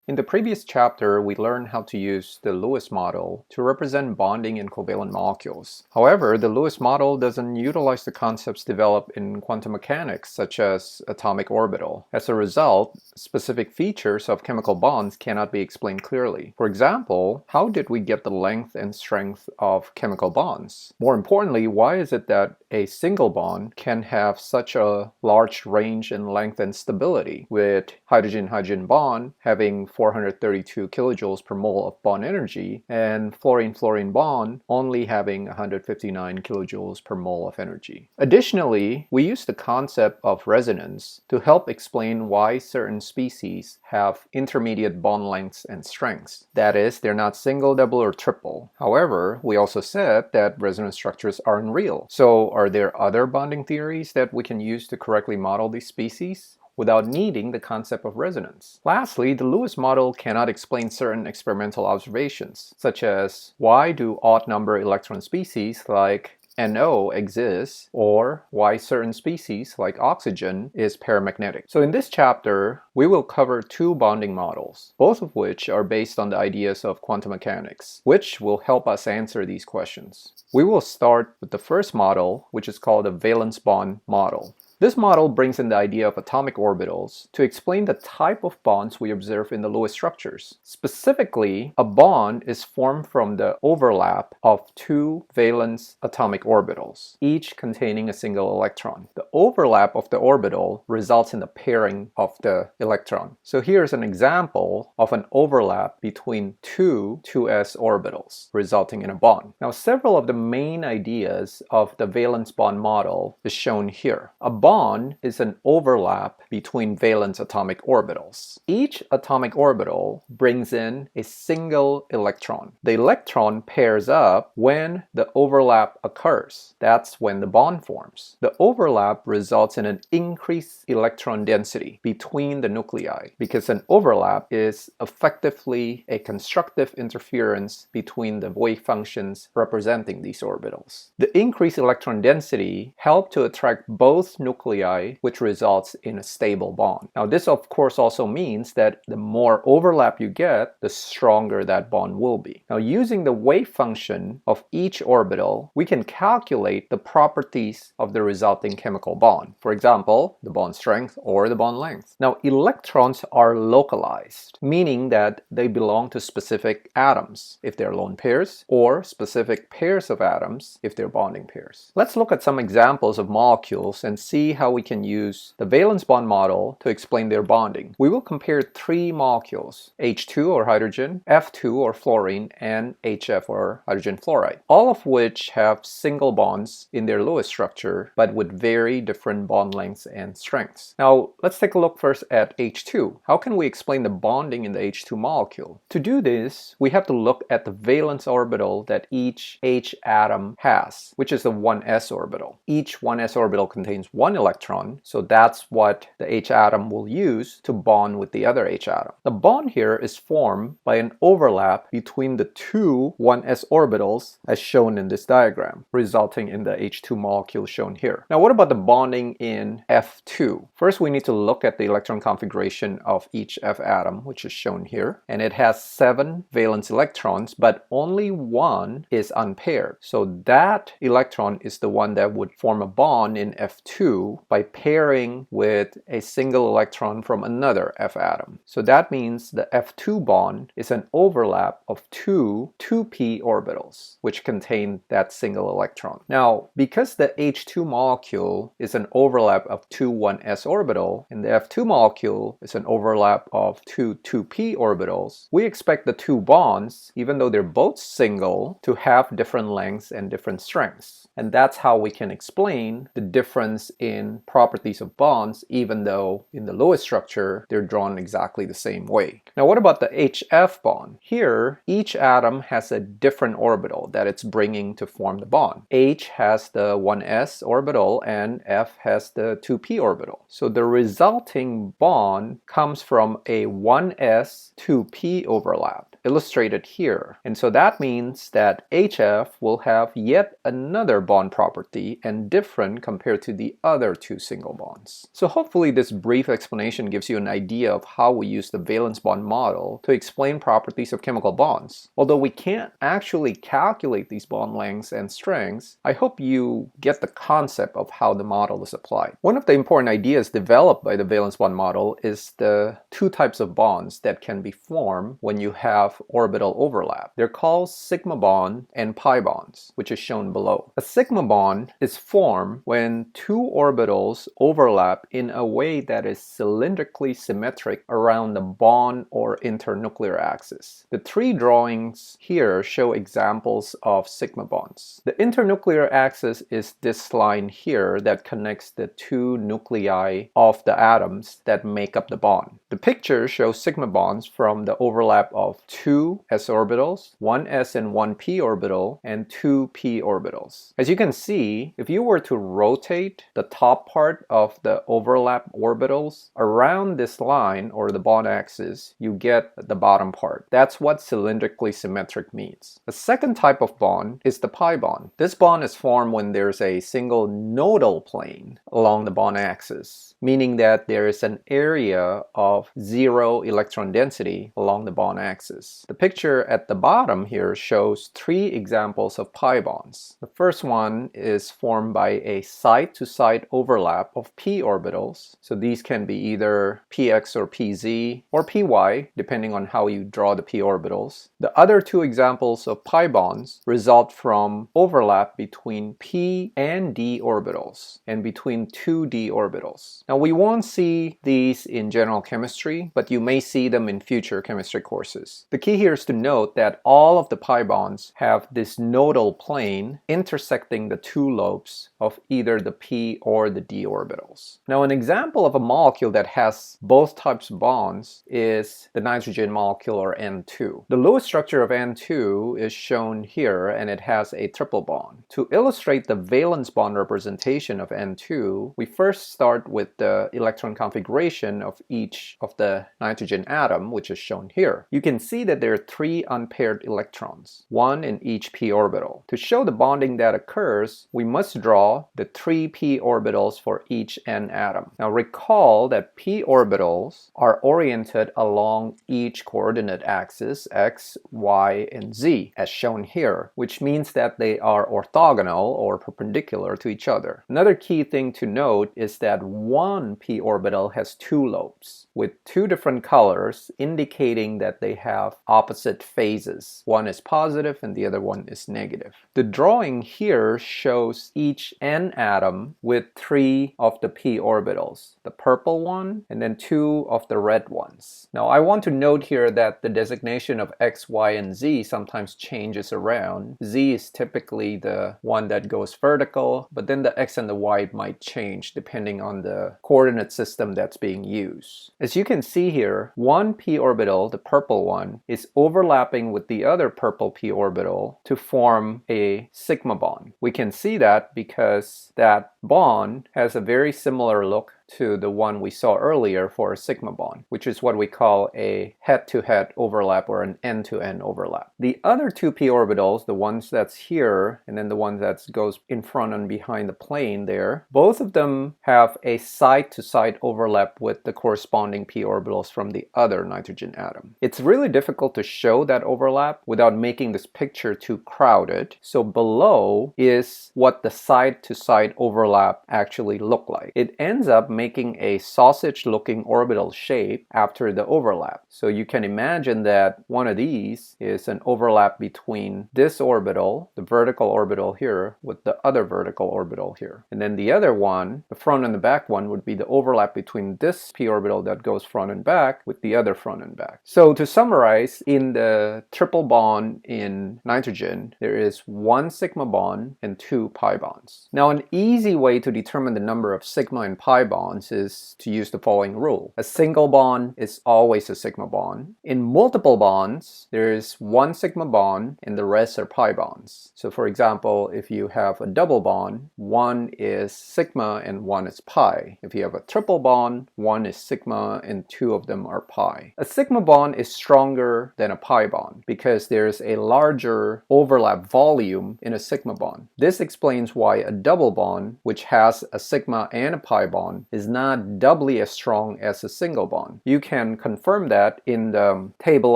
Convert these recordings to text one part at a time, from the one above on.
In the previous chapter, we learned how to use the Lewis model to represent bonding in covalent molecules. However, the Lewis model doesn't utilize the concepts developed in quantum mechanics, such as atomic orbital. As a result, specific features of chemical bonds cannot be explained clearly. For example, how did we get the length and strength of chemical bonds? More importantly, why is it that a single bond can have such a large range in length and stability, with hydrogen-hydrogen bond having 432 kilojoules per mole of bond energy, and fluorine-fluorine bond only having 159 kilojoules per mole of energy. Additionally, we use the concept of resonance to help explain why certain species have intermediate bond lengths and strengths. That is, they're not single, double, or triple. However, we also said that resonance structures aren't real. So, are there other bonding theories that we can use to correctly model these species without needing the concept of resonance? Lastly, the Lewis model cannot explain certain experimental observations, such as why do odd number electron species like NO exists, or why certain species like oxygen is paramagnetic. So in this chapter, we will cover two bonding models, both of which are based on the ideas of quantum mechanics, which will help us answer these questions. We will start with the first model, which is called the valence bond model. This model brings in the idea of atomic orbitals to explain the type of bonds we observe in the Lewis structures. Specifically, a bond is formed from the overlap of two valence atomic orbitals, each containing a single electron. The overlap of the orbital results in the pairing of the electron. So here's an example of an overlap between two 2s orbitals, resulting in a bond. Now, several of the main ideas of the valence bond model is shown here. A bond is an overlap between valence atomic orbitals. Each atomic orbital brings in a single electron. The electron pairs up when the overlap occurs. That's when the bond forms. The overlap results in an increased electron density between the nuclei, because an overlap is effectively a constructive interference between the wave functions representing these orbitals. The increased electron density helps to attract both nuclei, which results in a stable bond. Now, this of course also means that the more overlap you get, the stronger that bond will be. Now, using the wave function of each orbital, we can calculate the properties of the resulting chemical bond. For example, the bond strength or the bond length. Now, electrons are localized, meaning that they belong to specific atoms if they're lone pairs, or specific pairs of atoms if they're bonding pairs. Let's look at some examples of molecules and see how we can use the valence bond model to explain their bonding. We will compare three molecules: H2 or hydrogen, F2 or fluorine, and HF or hydrogen fluoride, all of which have single bonds in their Lewis structure but with very different bond lengths and strengths. Now, let's take a look first at H2. How can we explain the bonding in the H2 molecule? To do this, we have to look at the valence orbital that each H atom has, which is the 1s orbital. Each 1s orbital contains one electron, so that's what the H atom will use to bond with the other H atom. The bond here is formed by an overlap between the two 1s orbitals as shown in this diagram, resulting in the H2 molecule shown here. Now, what about the bonding in F2? First, we need to look at the electron configuration of each F atom, which is shown here, and it has 7 valence electrons, but only one is unpaired. So that electron is the one that would form a bond in F2 by pairing with a single electron from another F atom. So that means the F2 bond is an overlap of two 2p orbitals, which contain that single electron. Now, because the H2 molecule is an overlap of two 1s orbital, and the F2 molecule is an overlap of two 2p orbitals, we expect the two bonds, even though they're both single, to have different lengths and different strengths. And that's how we can explain the difference in properties of bonds, even though in the Lewis structure, they're drawn exactly the same way. Now, what about the HF bond? Here, each atom has a different orbital that it's bringing to form the bond. H has the 1s orbital and F has the 2p orbital. So the resulting bond comes from a 1s 2p overlap. illustrated here. And so that means that HF will have yet another bond property and different compared to the other two single bonds. So hopefully this brief explanation gives you an idea of how we use the valence bond model to explain properties of chemical bonds. Although we can't actually calculate these bond lengths and strengths, I hope you get the concept of how the model is applied. One of the important ideas developed by the valence bond model is the two types of bonds that can be formed when you have orbital overlap. They're called sigma bond and pi bonds, which is shown below. A sigma bond is formed when two orbitals overlap in a way that is cylindrically symmetric around the bond or internuclear axis. The three drawings here show examples of sigma bonds. The internuclear axis is this line here that connects the two nuclei of the atoms that make up the bond. The picture shows sigma bonds from the overlap of two s orbitals, one s and one p orbital, and two p orbitals. As you can see, if you were to rotate the top part of the overlap orbitals around this line or the bond axis, you get the bottom part. That's what cylindrically symmetric means. The second type of bond is the pi bond. This bond is formed when there's a single nodal plane along the bond axis, meaning that there is an area of zero electron density along the bond axis. The picture at the bottom here shows three examples of pi bonds. The first one is formed by a side-to-side overlap of p orbitals. So these can be either px or pz or py, depending on how you draw the p orbitals. The other two examples of pi bonds result from overlap between p and d orbitals and between two d orbitals. Now we won't see these in general chemistry, but you may see them in future chemistry courses. The key here is to note that all of the pi bonds have this nodal plane intersecting the two lobes of either the p or the d orbitals. Now an example of a molecule that has both types of bonds is the nitrogen molecule, or N2. The Lewis structure of N2 is shown here, and it has a triple bond. To illustrate the valence bond representation of N2, we first start with the electron configuration of each of the nitrogen atom, which is shown here. You can see that there are three unpaired electrons, one in each p orbital. To show the bonding that occurs, we must draw the three p orbitals for each n atom. Now recall that p orbitals are oriented along each coordinate axis, x, y, and z, as shown here, which means that they are orthogonal or perpendicular to each other. Another key thing to note is that one p orbital has two lobes with two different colors, indicating that they have opposite phases. One is positive and the other one is negative. The drawing here shows each n atom with three of the p orbitals, the purple one and then two of the red ones. Now I want to note here that the designation of x, y, and z sometimes changes around. Z is typically the one that goes vertical, but then the x and the y might change depending on the coordinate system that's being used. As you can see here, one p orbital, the purple one, is overlapping with the other purple p orbital to form a sigma bond. We can see that because that bond has a very similar look to the one we saw earlier for a sigma bond, which is what we call a head-to-head overlap or an end-to-end overlap. The other two p orbitals, the ones that's here and then the one that goes in front and behind the plane there, both of them have a side-to-side overlap with the corresponding p orbitals from the other nitrogen atom. It's really difficult to show that overlap without making this picture too crowded. So below is what the side-to-side overlap actually look like. It ends up making a sausage-looking orbital shape after the overlap. So you can imagine that one of these is an overlap between this orbital, the vertical orbital here, with the other vertical orbital here. And then the other one, the front and the back one, would be the overlap between this p orbital that goes front and back with the other front and back. So to summarize, in the triple bond in nitrogen, there is one sigma bond and two pi bonds. Now an easy way to determine the number of sigma and pi bonds bonds is to use the following rule. A single bond is always a sigma bond. In multiple bonds, there is one sigma bond and the rest are pi bonds. So for example, if you have a double bond, one is sigma and one is pi. If you have a triple bond, one is sigma and two of them are pi. A sigma bond is stronger than a pi bond because there's a larger overlap volume in a sigma bond. This explains why a double bond, which has a sigma and a pi bond, is not doubly as strong as a single bond. You can confirm that in the table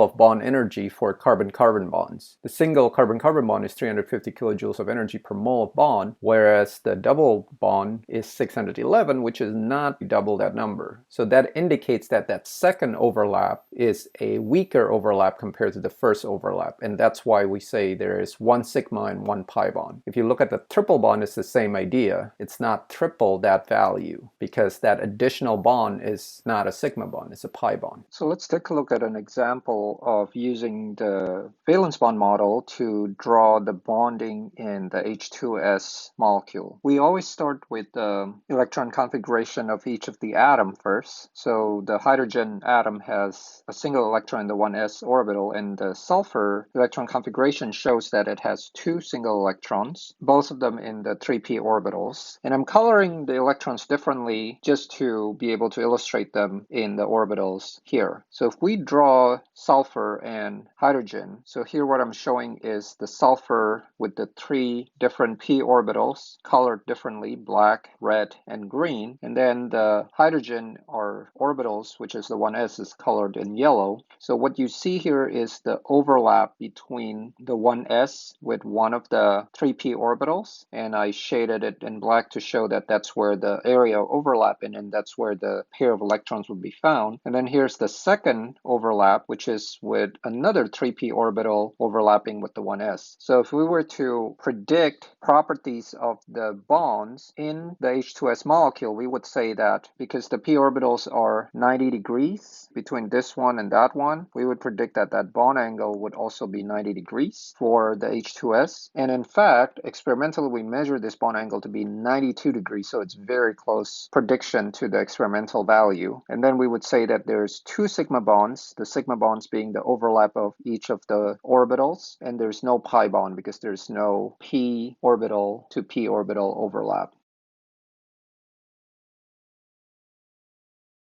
of bond energy for carbon-carbon bonds. The single carbon-carbon bond is 350 kilojoules of energy per mole of bond, whereas the double bond is 611, which is not double that number. So that indicates that that second overlap is a weaker overlap compared to the first overlap, and that's why we say there is one sigma and one pi bond. If you look at the triple bond, it's the same idea. It's not triple that value because that additional bond is not a sigma bond, it's a pi bond. So let's take a look at an example of using the valence bond model to draw the bonding in the H2S molecule. We always start with the electron configuration of each of the atom first. So the hydrogen atom has a single electron in the 1s orbital, and the sulfur electron configuration shows that it has two single electrons, both of them in the 3p orbitals. And I'm coloring the electrons differently just to be able to illustrate them in the orbitals here. So if we draw sulfur and hydrogen, so here what I'm showing is the sulfur with the three different p orbitals colored differently, black, red, and green. And then the hydrogen or orbitals, which is the 1s, is colored in yellow. So what you see here is the overlap between the 1s with one of the 3p orbitals, and I shaded it in black to show that that's where the area of overlap in, and that's where the pair of electrons would be found. And then here's the second overlap, which is with another 3p orbital overlapping with the 1s. So if we were to predict properties of the bonds in the H2S molecule, we would say that because the p orbitals are 90 degrees between this one and that one, we would predict that that bond angle would also be 90 degrees for the H2S. And in fact, experimentally, we measure this bond angle to be 92 degrees, so it's very close prediction to the experimental value. And then we would say that there's two sigma bonds, the sigma bonds being the overlap of each of the orbitals, and there's no pi bond because there's no p orbital to p orbital overlap.